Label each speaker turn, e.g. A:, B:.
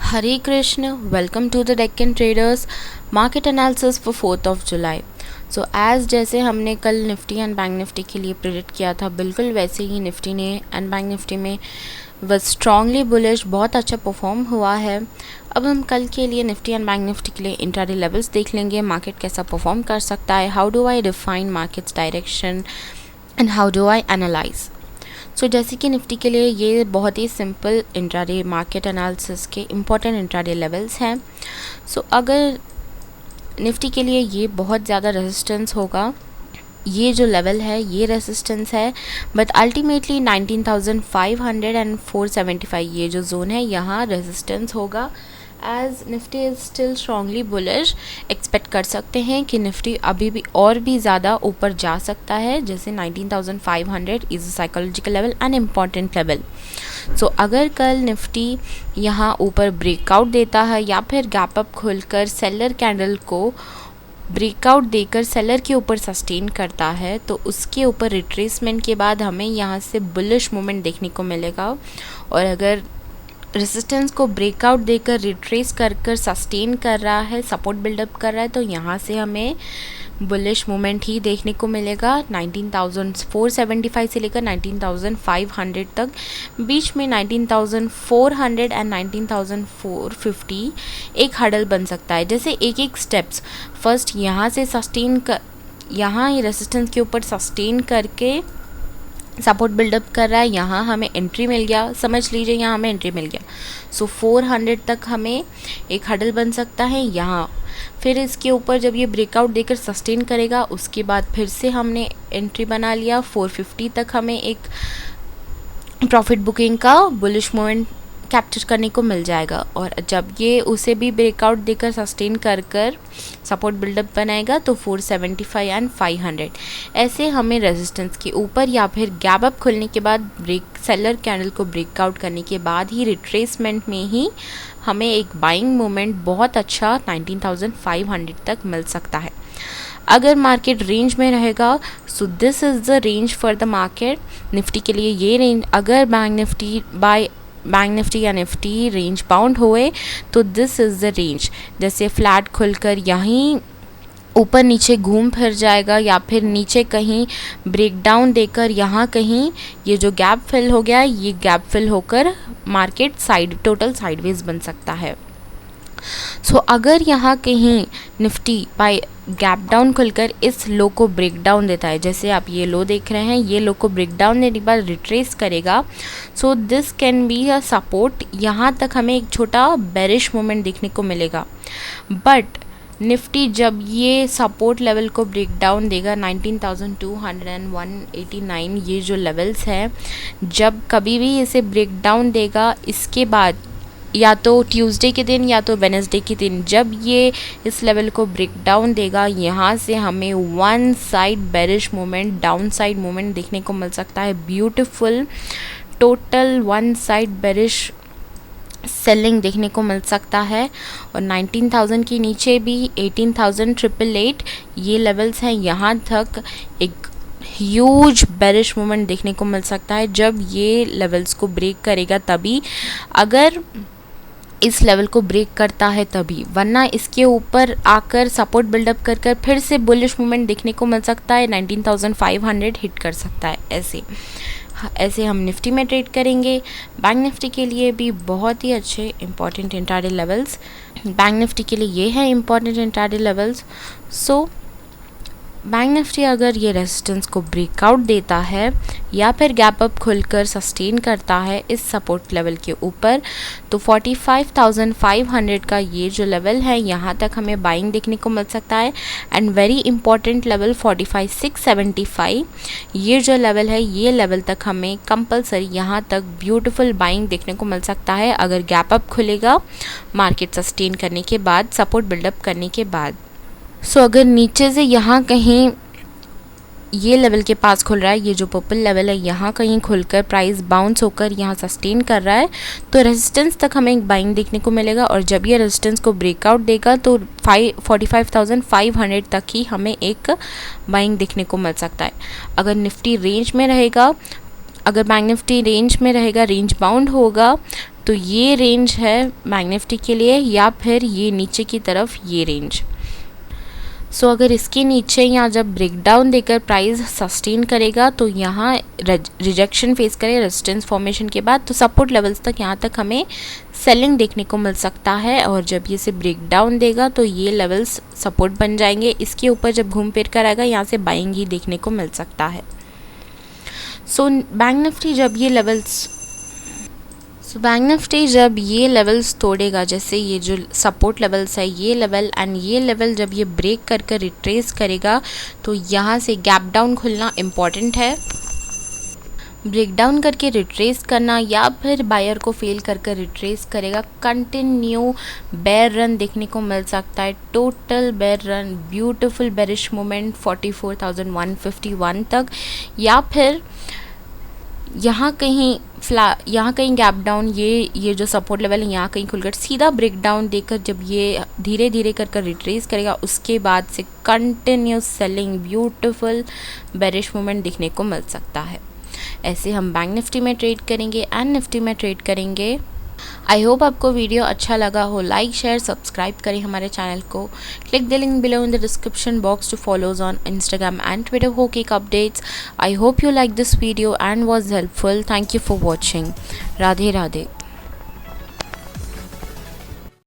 A: Hare Krishna, welcome to the Deccan Traders market analysis for 4th of July. So as जैसे हमने कल Nifty and bank Nifty के लिए predict किया था, बिल्कुल वैसे ही निफ्टी ने एंड बैंक निफ्टी में वह स्ट्रांगली बुलिश बहुत अच्छा परफॉर्म हुआ है। अब हम कल के लिए निफ्टी एंड बैंक निफ्टी के लिए इंट्राडे लेवल्स देख लेंगे, मार्केट कैसा परफॉर्म कर सकता है, how do I define markets direction and how do I analyse. जैसे कि निफ्टी के लिए ये बहुत ही सिंपल इंट्राडे मार्केट एनालिसिस के इम्पॉर्टेंट इंट्राडे लेवल्स हैं। अगर निफ्टी के लिए ये बहुत ज़्यादा रेजिस्टेंस होगा, ये जो लेवल है ये रेजिस्टेंस है, बट अल्टीमेटली 19,500 एंड 475 ये जो जोन है यहाँ रेजिस्टेंस होगा। As Nifty is still strongly bullish, expect कर सकते हैं कि निफ्टी अभी भी और भी ज़्यादा ऊपर जा सकता है। जैसे 19,500 is a psychological level and important level. अगर कल निफ्टी यहाँ ऊपर ब्रेकआउट देता है या फिर गैप अप खुलकर सेलर कैंडल को ब्रेकआउट देकर सेलर के ऊपर सस्टेन करता है, तो उसके ऊपर रिट्रेसमेंट के बाद हमें यहाँ से बुलिश मूवमेंट देखने को मिलेगा। और अगर रेजिस्टेंस को ब्रेकआउट देकर रिट्रेस कर सस्टेन कर रहा है, सपोर्ट बिल्डअप कर रहा है, तो यहाँ से हमें बुलिश मूवमेंट ही देखने को मिलेगा। 19,475 से लेकर 19,500 तक, बीच में 19,400 एंड 19,450 एक हडल बन सकता है। जैसे एक एक स्टेप्स, फर्स्ट यहाँ से सस्टेन कर, यहाँ ही रेजिस्टेंस के ऊपर सस्टेन करके सपोर्ट बिल्डअप कर रहा है, यहाँ हमें एंट्री मिल गया, समझ लीजिए यहाँ हमें एंट्री मिल गया। 400 तक हमें एक हडल बन सकता है यहाँ। फिर इसके ऊपर जब ये ब्रेकआउट देकर सस्टेन करेगा, उसके बाद फिर से हमने एंट्री बना लिया। 450 तक हमें एक प्रॉफिट बुकिंग का बुलिश मूवमेंट कैप्चर करने को मिल जाएगा। और जब ये उसे भी ब्रेकआउट देकर सस्टेन कर सपोर्ट बिल्डअप बनाएगा, तो 475 एंड 500 ऐसे हमें रेजिस्टेंस के ऊपर या फिर गैप अप खुलने के बाद सेलर कैंडल को ब्रेकआउट करने के बाद ही रिट्रेसमेंट में ही हमें एक बाइंग मूवमेंट बहुत अच्छा 19,500 तक मिल सकता है। अगर मार्केट रेंज में रहेगा, so this is the range for the market. Nifty के लिए ये रेंज, अगर बैंक निफ्टी या निफ्टी रेंज बाउंड हुए तो दिस इज़ द रेंज। जैसे फ्लैट खुलकर यहीं ऊपर नीचे घूम फिर जाएगा या फिर नीचे कहीं ब्रेकडाउन देकर यहाँ कहीं ये जो गैप फिल हो गया, ये गैप फिल होकर मार्केट टोटल साइडवेज बन सकता है। अगर यहाँ कहीं निफ्टी बाय गैप डाउन खुलकर इस लो को ब्रेक डाउन देता है, जैसे आप ये लो देख रहे हैं, ये लो को ब्रेक डाउन देने के बाद रिट्रेस करेगा, so this can be a support. यहाँ तक हमें एक छोटा बेरिश मोमेंट देखने को मिलेगा। बट निफ्टी जब ये सपोर्ट लेवल को ब्रेक डाउन देगा, 19,200 एंड 189 ये जो लेवल्स हैं, जब कभी भी इसे ब्रेक डाउन देगा, इसके बाद या तो ट्यूसडे के दिन या तो वेडनेसडे के दिन जब ये इस लेवल को ब्रेक डाउन देगा, यहाँ से हमें one side bearish movement, down side movement देखने को मिल सकता है। Beautiful total one side bearish selling देखने को मिल सकता है। और 19,000 के नीचे भी 18,888 ये लेवल्स हैं, यहाँ तक एक ह्यूज बेरिश मूवमेंट देखने को मिल सकता है जब ये लेवल्स को ब्रेक करेगा। तभी अगर इस लेवल को ब्रेक करता है तभी, वरना इसके ऊपर आकर सपोर्ट बिल्डअप कर फिर से बुलिश मूवमेंट देखने को मिल सकता है, 19,500 हिट कर सकता है। ऐसे हम निफ्टी में ट्रेड करेंगे। बैंक निफ्टी के लिए भी बहुत ही अच्छे important intraday levels, bank Nifty के लिए ये है important intraday levels. Bank Nifty अगर ये रेजिस्टेंस को ब्रेकआउट देता है या फिर गैप अप खुलकर सस्टेन करता है इस सपोर्ट लेवल के ऊपर, तो 45,500 का ये जो लेवल है, यहाँ तक हमें बाइंग देखने को मिल सकता है। एंड वेरी इंपॉर्टेंट लेवल 45,675 ये जो लेवल है, ये लेवल तक हमें कंपलसरी यहाँ तक ब्यूटीफुल बाइंग देखने को मिल सकता है अगर गैप अप खुलेगा मार्केट सस्टेन करने के बाद, सपोर्ट बिल्डअप करने के बाद। अगर नीचे से यहाँ कहीं ये लेवल के पास खुल रहा है, ये जो पर्पल लेवल है, यहाँ कहीं खुलकर प्राइस बाउंस होकर यहाँ सस्टेन कर रहा है, तो रेजिस्टेंस तक हमें एक बाइंग देखने को मिलेगा। और जब ये रेजिस्टेंस को ब्रेकआउट देगा तो 45,500 तक ही हमें एक बाइंग देखने को मिल सकता है। अगर निफ्टी रेंज में रहेगा, अगर बैंक निफ्टी रेंज में रहेगा, रेंज बाउंड होगा, तो ये रेंज है बैंक निफ्टी के लिए, या फिर ये नीचे की तरफ ये रेंज। सो अगर इसके नीचे यहाँ जब ब्रेकडाउन देकर प्राइस सस्टेन करेगा तो यहाँ रिजेक्शन फेस करे रेजिस्टेंस फॉर्मेशन के बाद, तो सपोर्ट लेवल्स तक यहाँ तक हमें सेलिंग देखने को मिल सकता है। और जब ये से ब्रेकडाउन देगा तो ये लेवल्स सपोर्ट बन जाएंगे। इसके ऊपर जब घूम फिर कर आएगा यहाँ से बाइंग ही देखने को मिल सकता है। सो बैंक निफ्टी जब ये लेवल्स तोड़ेगा, जैसे ये जो सपोर्ट लेवल्स है ये लेवल एंड ये लेवल जब ये ब्रेक कर रिट्रेस करेगा, तो यहाँ से गैप डाउन खुलना इम्पॉर्टेंट है। ब्रेकडाउन करके रिट्रेस करना या फिर बायर को फेल कर रिट्रेस करेगा, कंटिन्यू बेयर रन देखने को मिल सकता है, total bear run, beautiful bearish movement 44,151 तक, या फिर यहाँ कहीं गैप डाउन, ये जो सपोर्ट लेवल है यहाँ कहीं खुलकर सीधा ब्रेकडाउन देकर जब ये धीरे धीरे कर रिट्रेस करेगा, उसके बाद से continuous selling, beautiful bearish movement देखने को मिल सकता है। ऐसे हम बैंक निफ्टी में ट्रेड करेंगे एंड निफ्टी में ट्रेड करेंगे। आई होप आपको वीडियो अच्छा लगा हो। लाइक, शेयर, सब्सक्राइब करें हमारे चैनल को। Click the link below in the description box two follows on Instagram and Twitter for quick updates. I hope you like this video and was helpful. Thank you for watching. Radhe Radhe.